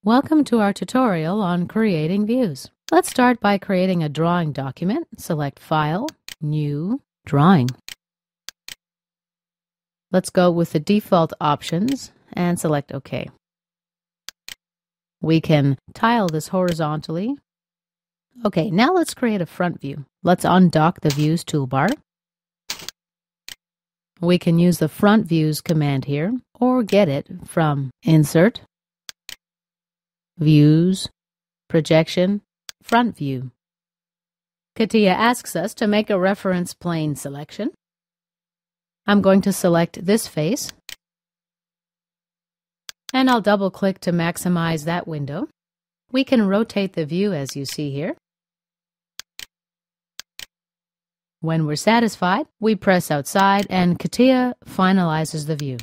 Welcome to our tutorial on creating views. Let's start by creating a drawing document. Select File, New, Drawing. Let's go with the default options and select OK. We can tile this horizontally. Okay, now let's create a front view. Let's undock the Views toolbar. We can use the Front Views command here, or get it from Insert, Views, Projection, Front View. CATIA asks us to make a reference plane selection. I'm going to select this face, and I'll double-click to maximize that window. We can rotate the view as you see here. When we're satisfied, we press outside and CATIA finalizes the view.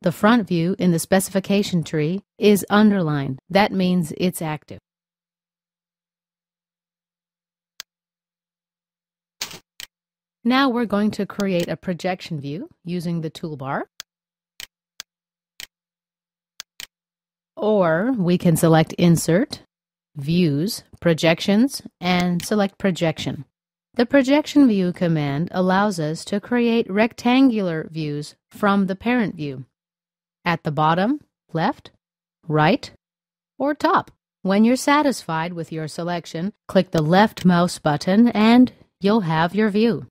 The front view in the specification tree is underlined. That means it's active. Now we're going to create a projection view using the toolbar. Or we can select Insert, Views, Projections, and select Projection. The Projection View command allows us to create rectangular views from the parent view at the bottom, left, right, or top. When you're satisfied with your selection, click the left mouse button and you'll have your view.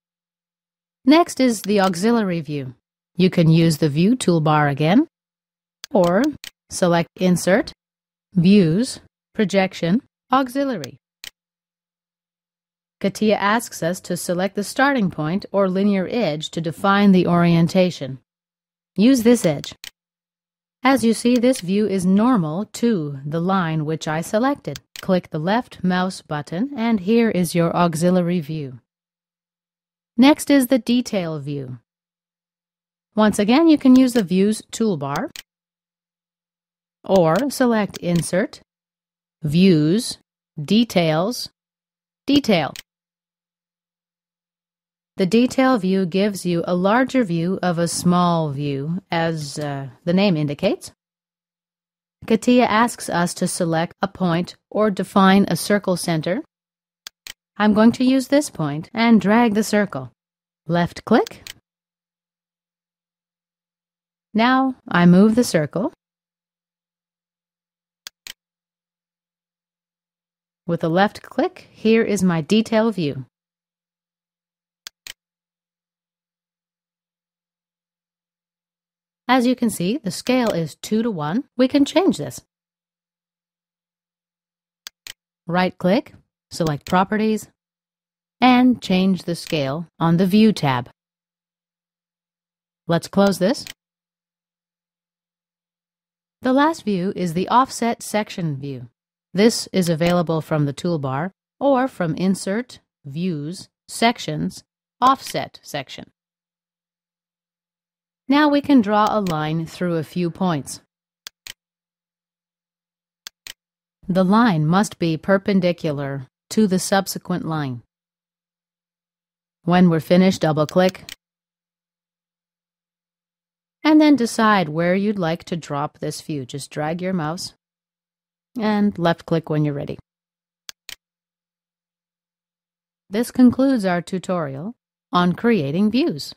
Next is the auxiliary view. You can use the View toolbar again, or select Insert, Views, Projection, Auxiliary. CATIA asks us to select the starting point or linear edge to define the orientation. Use this edge. As you see, this view is normal to the line which I selected. Click the left mouse button and here is your auxiliary view. Next is the detail view. Once again, you can use the Views toolbar or select Insert, Views, Details, Detail. The detail view gives you a larger view of a small view, as the name indicates. CATIA asks us to select a point or define a circle center. I'm going to use this point and drag the circle. Left click. Now I move the circle. With a left click, here is my detail view. As you can see, the scale is 2:1. We can change this. Right-click, select Properties, and change the scale on the View tab. Let's close this. The last view is the Offset Section view. This is available from the toolbar or from Insert, Views, Sections, Offset Section. Now we can draw a line through a few points. The line must be perpendicular to the subsequent line. When we're finished, double-click, and then decide where you'd like to drop this view. Just drag your mouse and left-click when you're ready. This concludes our tutorial on creating views.